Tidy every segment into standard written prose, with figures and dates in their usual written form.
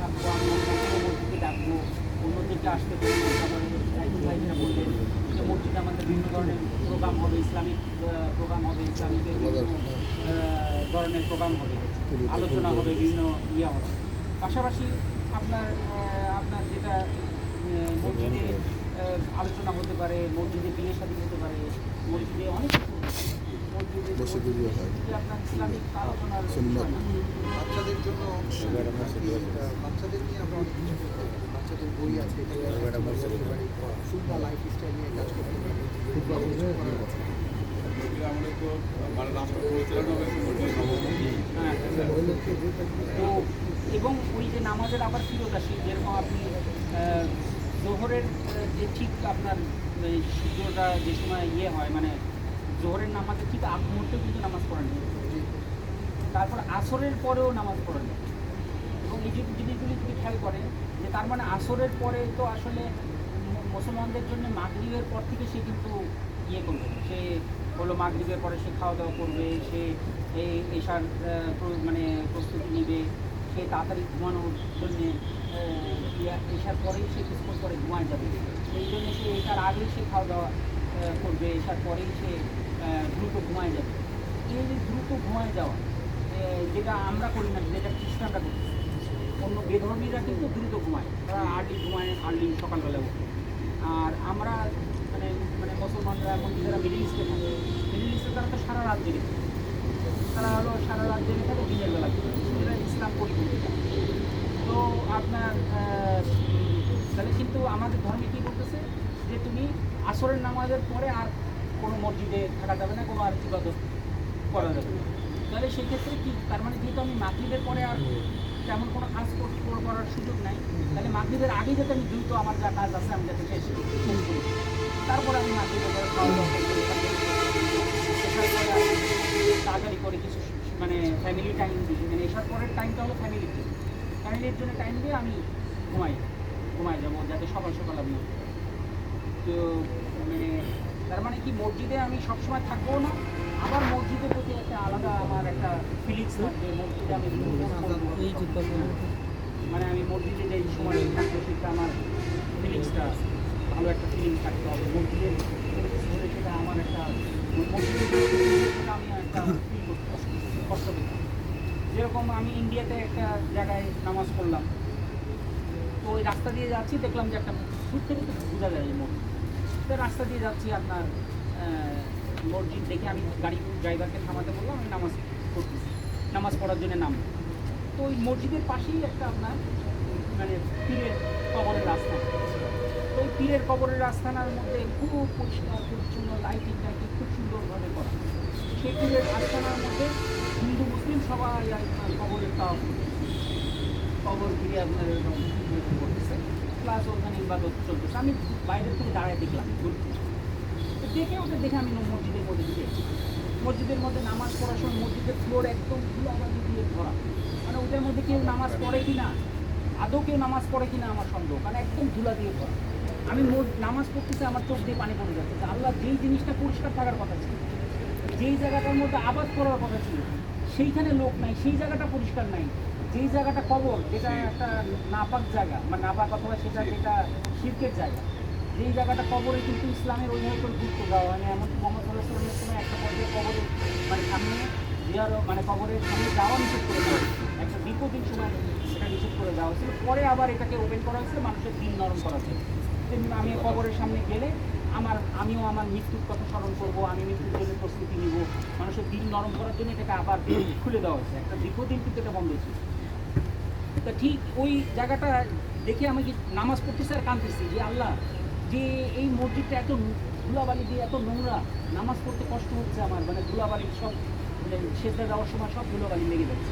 থাকবো, আমি অন্য কোনো মসজিদে ডাকবো, অন্যদেরকে আসতে বলবো। তারপরে একজন ভাই যেটা বললেন যে মসজিদে আমাদের বিভিন্ন ধরনের প্রোগ্রাম হবে, ইসলামিক প্রোগ্রাম হবে, ইসলামিক বিভিন্ন ধরনের প্রোগ্রাম হবে, আলোচনা হবে, বিভিন্ন ইয়ে হবে। পাশাপাশি আপনার আপনার যেটা মসজিদে আলোচনা হতে পারে, মসজিদে বিয়ে শাদী হতে পারে, মসজিদে অনেক কিছু মসজিদে আপনার ইসলামিক আলোচনার বাচ্চাদের জন্য বাচ্চাদের নিয়ে আমরা অনেক কিছু করতে পারি। বাচ্চাদের বই আছে, ফুটবল লাইফ স্টাইল নিয়ে কাজ করতে পারি। তো এবং ওই যে নামাজের আবার ফিরত আসি, যেরকম আপনি জোহরের যে ঠিক আপনার সূর্যটা যে সময় ইয়ে হয়, মানে জোহরের নামাজের ঠিক আগ মুহূর্তে কিন্তু নামাজ পড়েন, তারপর আসরের পরেও নামাজ পড়েন। এবং এই জিনিসগুলি যদি খেয়াল করেন যে তার মানে আসরের পরে তো আসলে মুসলমানদের জন্য মাগরিবের পর থেকে সে কিন্তু ইয়ে করবে, সে হলো মাগরিবের পরে সে খাওয়া দাওয়া করবে, সে এই এশার মানে প্রস্তুতি নেবে, সে তাড়াতাড়ি ঘুমানোর জন্যে এশার পরেই সে কিছুক্ষণ পরে ঘুমায় যাবে, সেই জন্য সে এশার আগেই সে খাওয়া দাওয়া করবে, এশার পরেই সে দ্রুত ঘুমায় যাবে। এই যে দ্রুত ঘুমায় যাওয়া, যেটা আমরা করি না, যেটা খ্রিস্টানরা করতেছে, অন্য বেধর্মীরা কিন্তু দ্রুত ঘুমায়, তারা আর্লি ঘুমায়, আর্লি সকালবেলা উঠে। আর আমরা মানে মানে মুসলমানরা এখন যারা মিডিল ইস্টে থাকে, মিডিল ইস্টে তারা তো সারা রাত জেগে থাকে, তারা হলো সারা রাত জেগে থাকে, দিনের বেলা সেটা ইসলাম পরিপন্থী। তো আপনার তাহলে কিন্তু আমাদের ধর্মে কী বলতেছে যে তুমি আসরের নামাজের পরে আর কোনো মসজিদে থাকা যাবে না, কোনো আর ইবাদত করা যাবে না। তাহলে সেই ক্ষেত্রে কি, তার মানে যেহেতু আমি মাগরিবের পরে আর তেমন কোনো কাজ করার সুযোগ নাই, তাহলে মাগরিবের আগে যাতে আমি দ্রুত আমার যা কাজ আছে আমি যাতে শেষ করি, তারপরে আমি মাগরিবের পরে খাওয়া দাওয়া তাড়াতাড়ি করে কিছু মানে ফ্যামিলি টাইম দিই, মানে এসার পরের টাইমটা হলো ফ্যামিলির জন্য, ফ্যামিলির জন্য টাইম দিয়ে আমি ঘুমাই যাবো, যাতে সকাল সকাল আমি। তো মানে তার মানে কি মসজিদে আমি সবসময় থাকবো না, আবার মসজিদের প্রতি একটা আলাদা আমার একটা ফিলিংস থাকবে, মসজিদে আমি মানে আমি মসজিদে যে সময় থাকবো সেটা আমার ফিলিংসটা ভালো একটা ফিলিংস থাকতে হবে, মসজিদের সেটা আমার একটা মসজিদের আমি একটা ফিল করতে কষ্ট পেতাম। যেরকম আমি ইন্ডিয়াতে একটা জায়গায় নামাজ পড়লাম, তো ওই রাস্তা দিয়ে যাচ্ছি, দেখলাম যে একটা দূর থেকে তো বোঝা যায় এই মসজিদ, তো রাস্তা দিয়ে যাচ্ছি আপনার মসজিদ দেখে আমি গাড়ি ড্রাইভারকে থামাতে বললাম, আমি নামাজ পড়তেছি, নামাজ পড়ার জন্য নাম। তো ওই মসজিদের পাশেই একটা আপনার মানে পীরের কবরের রাস্তা, তো ওই পীরের কবরের রাস্তানার মধ্যে খুব পরিষ্কার পরিচ্ছন্ন লাইটিং খুব সুন্দরভাবে করা, সেই পীরের আস্তানার মধ্যে হিন্দু মুসলিম সবাই আপনার কবরের তাও কবর ফিরে আপনার করতেছে, প্লাস ওখানে ইবাদত চলতেছে। আমি বাইরের থেকে দাঁড়ায় দেখলাম, দেখে ওটা দেখে আমি মসজিদের মধ্যে ঢুকেছি। মসজিদের মধ্যে নামাজ পড়ার সময় মসজিদের ফ্লোর একদম ধুলাবালি দিয়ে ভরা, মানে ওটার মধ্যে কেউ নামাজ পড়ে কি না, আদৌ কেউ নামাজ পড়ে কি না আমার সন্দেহ, মানে একদম ধুলা দিয়ে ভরা। আমি নামাজ পড়তেছি, আমার চোখ দিয়ে পানি পড়ে যাচ্ছে। আল্লাহ যেই জিনিসটা পরিষ্কার থাকার কথা ছিল, যেই জায়গাটার মধ্যে আবাদ করার কথা ছিল, সেইখানে লোক নাই, সেই জায়গাটা পরিষ্কার নাই। যেই জায়গাটা কবর, যেটা একটা নাপাক জায়গা, মানে নাপাক অথবা সেটা যেটা শিরকের জায়গা, যেই জায়গাটা কবরে কিন্তু ইসলামের ওইভাবে করে গুরুত্ব দেওয়া হয় না। এমনকি মোহাম্মদ সাল্লাহ সাল্লামের সময় একটা পর্যায়ে কবরে মানে সামনে জিয়ারও মানে কবরের সামনে যাওয়া নিষেধ করে দেওয়া হয়েছিল, একটা দীর্ঘদিন সময় এটা নিষেধ করে দেওয়া হয়েছিল। পরে আবার এটাকে ওপেন করা হয়েছিল, মানুষের দিন নরম করা হয়েছিল। আমি কবরের সামনে গেলে আমিও আমার মৃত্যুর কথা স্মরণ করবো, আমি মৃত্যুর জন্য প্রস্তুতি নিব, মানুষের দিন নরম করার জন্য এটাকে আবার খুলে দেওয়া হয়েছে। একটা দীর্ঘদিন কিন্তু এটা বন্ধ ছিল। তা ঠিক ওই জায়গাটা দেখে আমি নামাজ পড়তেছি আর কাঁদতেছি যে আল্লাহ, যে এই মসজিদটা এত ধুলাবালি দিয়ে এত নোংরা, নামাজ পড়তে কষ্ট হচ্ছে আমার, মানে ধুলাবালি সব সেজদা দেওয়ার সময় সব ধুলাবালি লেগে যাচ্ছে।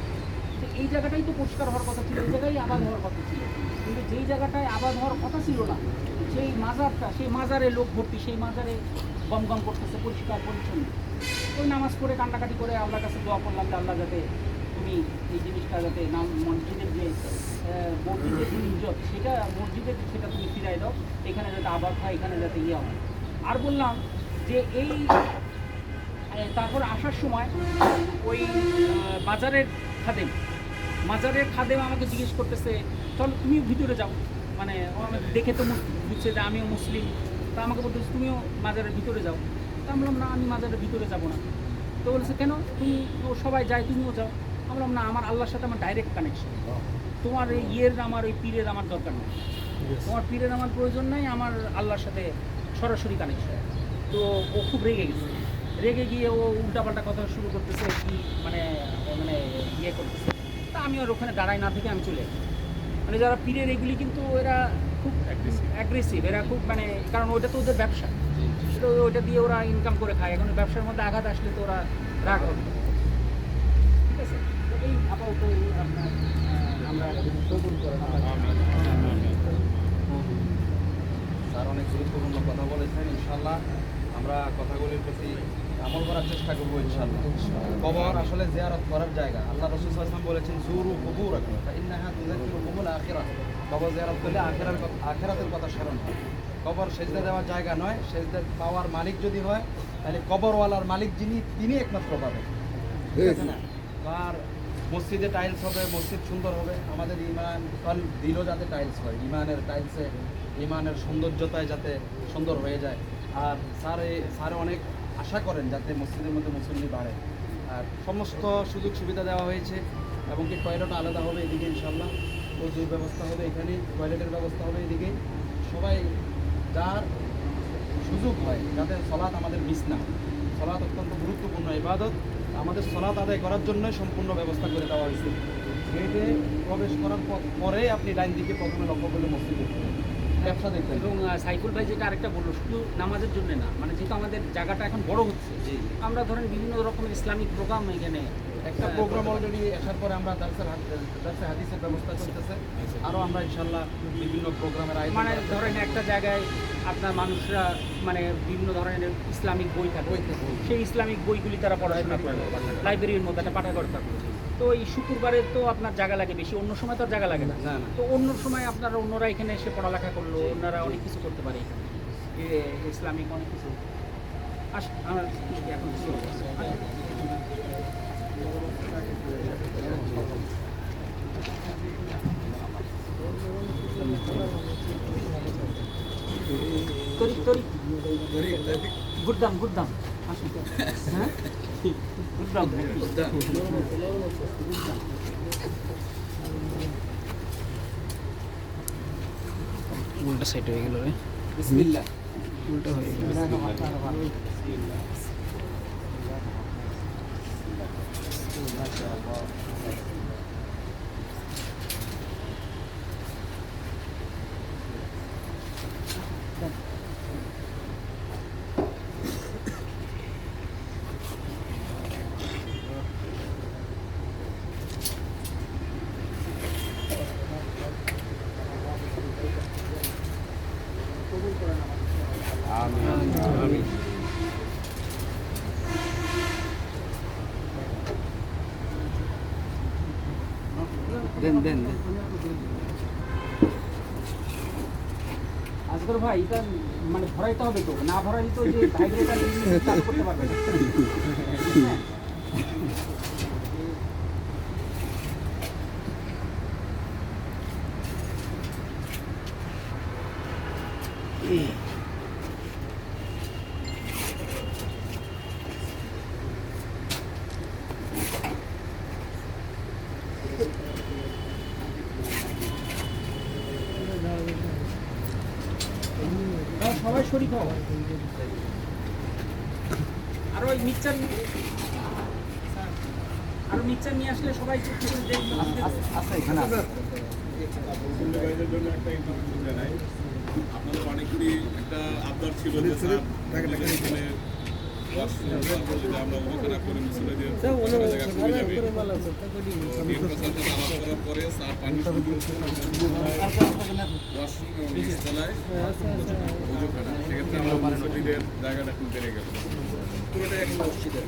তো এই জায়গাটাই তো পরিষ্কার হওয়ার কথা ছিল, এই জায়গায় আবাদ হওয়ার কথা ছিল, কিন্তু যেই জায়গাটায় আবাদ হওয়ার কথা ছিল না, সেই মাজারটা, সেই মাজারে লোক ভর্তি, সেই মাজারে গম করতেছে পরিষ্কার পরিচ্ছন্ন। ওই নামাজ পড়ে কান্নাকাটি করে আল্লাহর কাছে দোয়া করলাম যে আল্লাহ যাতে তুমি এই জিনিসটা যাতে মসজিদের যে ইজ্জত, সেটা মসজিদের সেটা তুমি ফিরাই দাও, এখানে যাতে আবাদ হয়, এখানে যাতে ইয়ে হয়। আর বললাম যে এই তারপর আসার সময় ওই বাজারের খাদেম মাজারের খাদেম আমাকে জিজ্ঞেস করতেছে চলো তুমিও ভিতরে যাও, মানে ও আমাকে দেখে তো বুঝছে যে আমিও মুসলিম, তা আমাকে বলতেছে তুমিও মাজারের ভিতরে যাও। তা আমি বললাম না, আমি মাজারের ভিতরে যাব না। তো বলছে কেন, তুমি ও সবাই যায় তুমিও যাও। আমি বললাম না, আমার আল্লাহর সাথে আমার ডাইরেক্ট কানেকশন, তোমার এই ইয়ের আমার ওই পীরের আমার দরকার নেই, তোমার পীরের আমার প্রয়োজন নাই, আমার আল্লাহর সাথে সরাসরি কানেকশন। তো ও খুব রেগে গেছে, রেগে গিয়ে ও উল্টাপাল্টা কথা শুরু করতেছে, কি মানে মানে ইয়ে করতেছে। তা আমি আর ওখানে দাঁড়াই না থেকে আমি চলে আসি। মানে যারা পীরের এগুলি কিন্তু এরা খুব অ্যাগ্রেসিভ, এরা খুব মানে, কারণ ওইটা তো ওদের ব্যবসা, তো ওইটা দিয়ে ওরা ইনকাম করে খায়। এখন ব্যবসার মধ্যে আঘাত আসলে তো ওরা রাগ হবে, ঠিক আছে। তো এই আপাতত আপনার আমরা কবুল করেন। স্যার অনেক গুরুত্বপূর্ণ কথা বলেছেন। ইনশাল্লাহ আমরা কথাগুলির প্রতি আমল করার চেষ্টা করবো ইনশাল্লাহ। কবর আসলে জিয়ারত করার জায়গা। আল্লাহ রাসূল সাল্লাল্লাহু আলাইহি ওয়াসাল্লাম বলেছেন জুরু কুবুরাকুম ফাইন্নাহা তুযাক্কিরুকুমুল আখিরাহ। কবর জিয়ারত করলে আখিরাতের কথা স্মরণ হয়। কবর সেজদা দেওয়ার জায়গা নয়, সেজদা পাওয়ার মালিক যদি হয় তাহলে কবরওয়ালার মালিক যিনি তিনি একমাত্র পাবেন, ঠিক আছে না? আর মসজিদে টাইলস হবে, মসজিদ সুন্দর হবে, আমাদের ইমান দিলও যাতে টাইলস হয়, ইমানের টাইলসে ইমানের সৌন্দর্যতায় যাতে সুন্দর হয়ে যায়। আর স্যার অনেক আশা করেন যাতে মসজিদের মধ্যে মুসল্লি বাড়ে। আর সমস্ত সুযোগ সুবিধা দেওয়া হয়েছে, এবং কি টয়লেট আলাদা হবে এদিকে ইনশাল্লাহ, ওজুর ব্যবস্থা হবে এখানে, টয়লেটের ব্যবস্থা হবে এদিকে। সবাই যার সুযোগ হয় যাতে সলাৎ আমাদের মিস না হয়। সলাৎ অত্যন্ত গুরুত্বপূর্ণ ইবাদত, আমাদের সলাৎ আদায় করার জন্যই সম্পূর্ণ ব্যবস্থা করে দেওয়া হয়েছে। গেটে প্রবেশ করার পরে আপনি ডাইন দিকে প্রথমে লক্ষ্য করলে মসজিদ দেখতে পাবেন, ব্যবসা দেখবেন। এবং সাইফুল ভাই যেটা আরেকটা বললো, শুধু নামাজের জন্য না, মানে যেহেতু আমাদের জায়গাটা এখন বড় হচ্ছে, জি। আমরা ধরেন বিভিন্ন রকমের ইসলামিক প্রোগ্রাম এখানে একটা প্রোগ্রাম অলরেডি আসার পরে আমরা দার্সে হাদিসের ব্যবস্থা করতেছে। আরও আমরা ইনশাল্লাহ বিভিন্ন প্রোগ্রামের আয়োজন মানে করার ধরেন একটা জায়গায় আপনার মানুষরা মানে বিভিন্ন ধরনের ইসলামিক বই থাকে, বই থাকে। সেই ইসলামিক বইগুলি তারা পড়াশোনা করে, লাইব্রেরির মধ্যে একটা পাঠাগার থাকবে। তো এই শুক্রবারে তো আপনার জায়গা লাগে বেশি, অন্য সময় তো আর জায়গা লাগে না। না, না। তো অন্য সময় আপনারা অন্যরা এখানে এসে পড়ালেখা করলো, অন্যরা অনেক কিছু করতে পারে এখানে, ইসলামিক অনেক কিছু। আমার এখন শুরু করছে। গুডদাম গুডদাম আসুন, হ্যাঁ গুডদাম উল্টা সাইড হয়ে গেল রে, বিসমিল্লাহ। উল্টা হয়ে গেল। আমিন। দেন। আজকের ভাই এটা মানে ভরাইতে হবে তো, না ভরাই তো যে ভাইব্রেটার চালু করতে পারবে না। হ্যাঁ। সবাই শরীর হও, আর ওই মিক্সচার নিয়ে আসলে সবাই চুক্তি করে দেখবেন। আচ্ছা এখানে আছে। বাইরের জন্য একটা ইনফরমেশন জানাই, আপনাদের অনেকেরই একটা আবদার ছিল যে স্যার এখানে যদি আমরা ওখানে করে মুসলিমদের জায়গা কমে যাবে। ডিএমকে স্যার সাথে আলাপ করার পরে স্যার পানি ওয়াশরুম এবং নিচতলায় ওজুখানা, সেক্ষেত্রে আমরা মুসলিমদের জায়গাটা একটু বেড়ে গেল, পুরোটাই এখন মসজিদের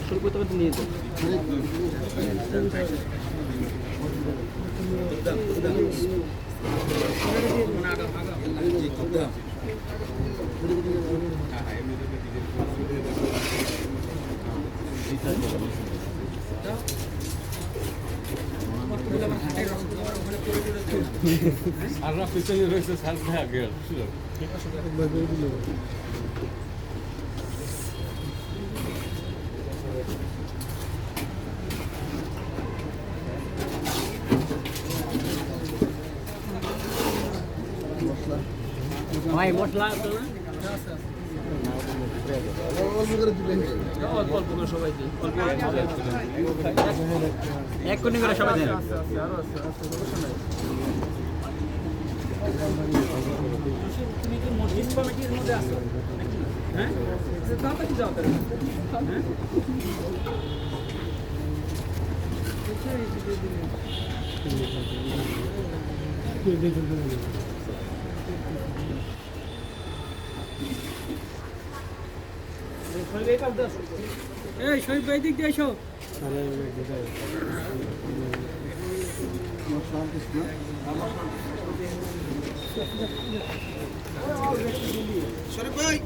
শুরু করতে পারতে নিয়ে যাও। আমরা পিছনে রয়েছে সাল আগে ভাই মশলা আছে না? অল্প অল্প করে সবাই দিই অল্প এক কোটি করে সবাই দেন তুমি কি মসজিদ কমিটির মধ্যে আছো হ্যাঁ তাড়াতাড়ি যাও হ্যাঁ এই শহীদ ভাই দিক দিয়ে এসো শরীফ ভাই